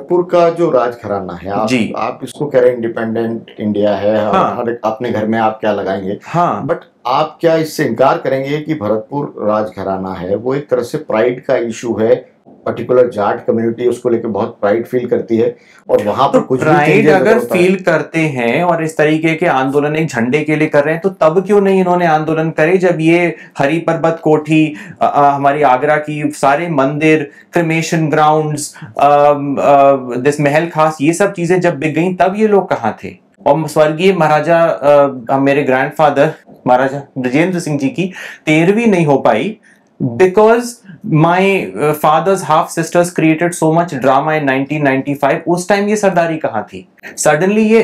भरतपुर का जो राजघराना है, जी। आप इसको कह रहे हैं इंडिपेंडेंट इंडिया है, हाँ। हर अपने घर में आप क्या लगाएंगे, हाँ। बट आप क्या इससे इनकार करेंगे कि भरतपुर राजघराना है वो एक तरह से प्राइड का इशू है, पर्टिकुलर जाट कम्युनिटी उसको लेकर बहुत प्राइड फील करती है, और वहां तो पर कुछ भी प्राइड चेंजेस अगर होता है। फील करते हैं और इस तरीके के आंदोलन एक झंडे के लिए कर रहे हैं, तो तब क्यों नहीं इन्होंने आंदोलन करे जब ये हरी पर्वत कोठी, हमारी आगरा की सारे मंदिर, क्रिमेशन ग्राउंड्स, दिस महल खास, ये सब चीजें जब बिक गई तब ये लोग कहाँ थे? और स्वर्गीय महाराजा मेरे ग्रैंडफादर महाराजा ब्रजेंद्र सिंह जी की 13वीं नहीं हो पाई because my father's half sisters created so much drama in 1995. उस टाइम ये सरदारी कहाँ थी? सडनली ये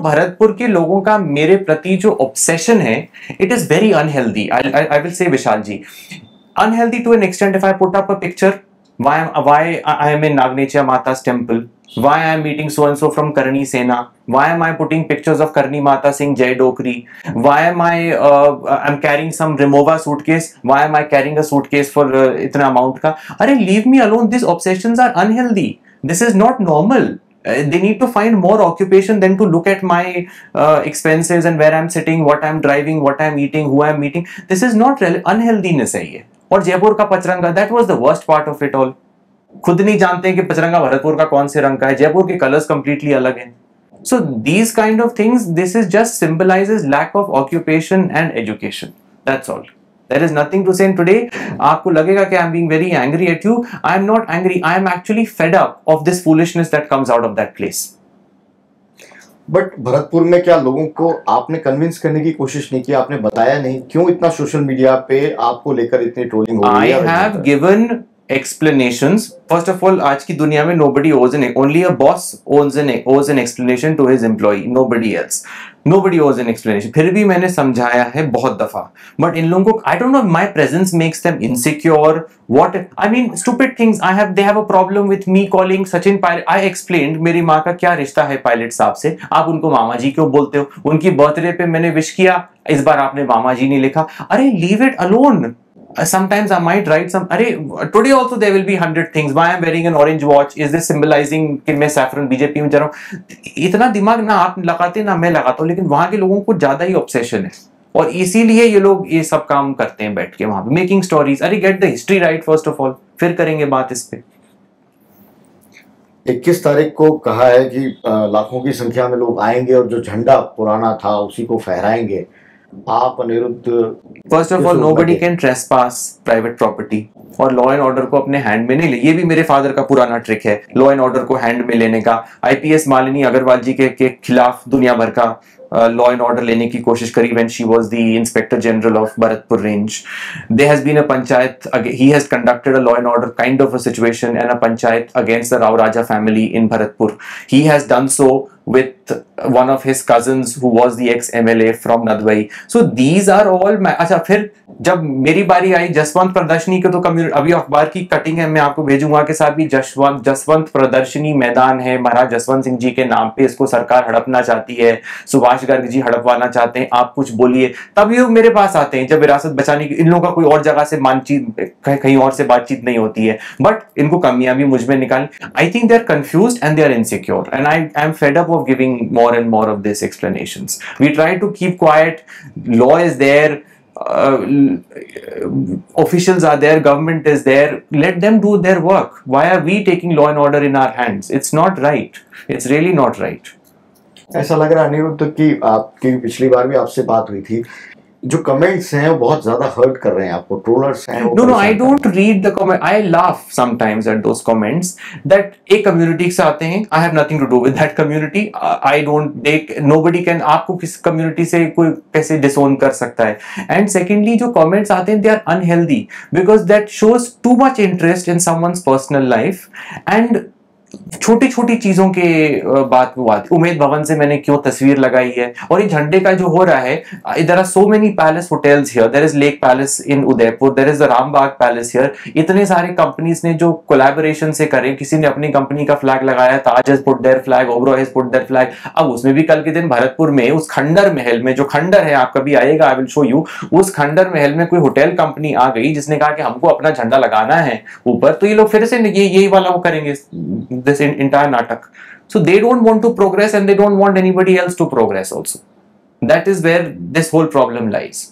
भरतपुर के लोगों का मेरे प्रति जो ऑब्सेशन है, it is very unhealthy. I will say, Vishal ji, unhealthy to an extent. If I put up a picture, why I am in Nagnechya Mata's temple, why I am meeting so and so from Karni Sena, why am I putting pictures of Karni Mata Singh Jai Dokri, why am I'm carrying some Remova suitcase, why am I carrying a suitcase for itna amount ka? Arey, leave me alone. These obsessions are unhealthy. This is not normal. They need to find more occupation than to look at my expenses and where I'm sitting, what I'm driving, what I'm eating, who I'm meeting. This is not unhealthiness है ये. और जयपुर का pachranga, that was the worst part of it all. खुद नहीं जानते कि पचरंगा भरतपुर का कौन से रंग का है. जयपुर के कलर्स कंप्लीटली अलग हैं. So these kind of things, this is just symbolizes lack of occupation and education. That's all. There is nothing to say. Today आपको लगेगा कि I'm being very angry at you. I am not angry. I am actually fed up of this foolishness that comes out of that place. But Bharatpur में क्या लोगों को आपने convince करने की कोशिश नहीं की? आपने बताया नहीं क्यों इतना सोशल मीडिया पे आपको लेकर इतनी ट्रोलिंग हो रही है? I have given explanations. First of all, आज की दुनिया में nobody owes only a boss owes an explanation to his employee, nobody else. Nobody owes an explanation. फिर भी मैंने समझाया है बहुत दफा. But इन लोगों को, I don't know, my presence makes them insecure. What? I mean, stupid things. They have a problem with me calling Sachin Pilot. I explained मेरी माँ का क्या रिश्ता है पायलट साहब से. आप उनको मामा जी क्यों बोलते हो? उनकी बर्थडे पे मैंने विश किया, इस बार आपने मामा जी नहीं लिखा. अरे, leave it alone. Sometimes I might write some. Today also there will be 100 things. Why I'm wearing an orange watch? Is this symbolizing कि मैं saffron BJP में जा रहा हूँ? इतना दिमाग ना आप लगाते ना मैं लगाता हूँ, लेकिन वहां के लोगों को ज्यादा ही ऑब्सेशन है और इसीलिए ये लोग ये सब काम करते हैं बैठ के वहां पे, मेकिंग स्टोरीज. अरे, get the history right first of all, फिर करेंगे बात इस पे. 21 तारीख को कहा है कि लाखों की संख्या में लोग आएंगे और जो झंडा पुराना था उसी को फहराएंगे. आप Anirudh, first of all, nobody can trespass private property और लॉ एंड ऑर्डर को अपने हैंड में नहीं ले. ये भी मेरे फादर का पुराना ट्रिक है, लॉ एंड ऑर्डर को हैंड में लेने का. आईपीएस मालिनी अग्रवाल जी के खिलाफ दुनिया भर का लॉ एंड ऑर्डर लेने की कोशिश करी when she was the Inspector General of Bharatpur Range. There has been a panchayat, he has conducted a law and order kind of a situation and a panchayat against the Rao Raja family in Bharatpur. He has done so with one of his cousins who was the ex-MLA from Nadwai. So these are all. अच्छा, फिर जब मेरी बारी आई जसवंत प्रदर्शनी के, तो अभी अखबार की कटिंग है, मैं आपको भेजूंगा के साथ भी. जसवंत प्रदर्शनी मैदान है महाराज जसवंत सिंह जी के नाम पे, इसको सरकार हड़पना चाहती है, सुभाष गर्ग जी हड़पवाना चाहते हैं. आप कुछ बोलिए, तब ये मेरे पास आते हैं जब विरासत बचाने की. इन लोगों का कोई और जगह से कहीं और से बातचीत नहीं होती है, बट इनको कमियां भी मुझ में निकाल. I think they are confused and they are insecure, and I am fed up of giving more and more of these explanations. We try to keep quiet. Law is there, officials are there, government is there. Let them do their work. Why are we taking law and order in our hands? It's not right. It's really not right. ऐसा लग रहा है अनिरुद्ध कि आपकी पिछली बार भी आपसे बात हुई थी, जो कमेंट्स हैं वो बहुत ज्यादा हर्ट कर रहे हैं आपको, ट्रोलर्स हैं. No, I don't read the comment. I laugh sometimes at those comments that एक कम्युनिटी से आते हैं. I have nothing to do with that community. I don't. Nobody can. आपको किस कम्युनिटी से कोई कैसे डिसोन कर सकता है? And secondly, जो comments आते हैं, they are unhealthy because that shows too much interest in someone's personal life and छोटी छोटी चीजों के बात हुआ. उमेद भवन से मैंने क्यों तस्वीर लगाई है, और ये झंडे का जो हो रहा है, there are so many palace hotels here. There is lake palace in Udaipur, there is the Rambagh palace here. इतने सारे कंपनीज ने जो कोलैबोरेशन से करे, किसी ने अपनी कंपनी का फ्लैग लगाया, Taj has put their flag, Oberoi has put their flag. अब उसमें भी कल के दिन भरतपुर में उस खंडर महल में, जो खंडर है, आप कभी आएगा, आई विल शो यू, उस खंडर महल में कोई होटल कंपनी आ गई जिसने कहा कि हमको अपना झंडा लगाना है ऊपर, तो ये लोग फिर से यही वाला वो करेंगे, this entire natak. So they don't want to progress and they don't want anybody else to progress also. That is where this whole problem lies.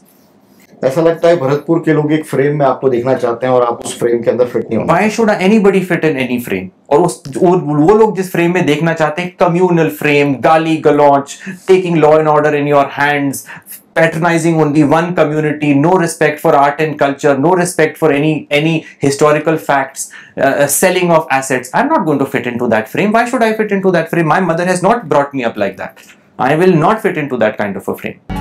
ऐसा लगता है भरतपुर के लोग एक फ्रेम में आपको देखना चाहते हैं और आप उस फ्रेम के अंदर फिट नहीं होना। Why should anybody fit in any frame? और वो लोग जिस फ्रेम में देखना चाहते हैं, communal frame, गाली गलौच, taking law and order in your hands, patronizing only one community, no respect for art and culture, no respect for any historical facts, selling of assets. I'm not going to fit into that frame. Why should I fit into that frame? My mother has not brought me up like that. I will not fit into that kind of a frame.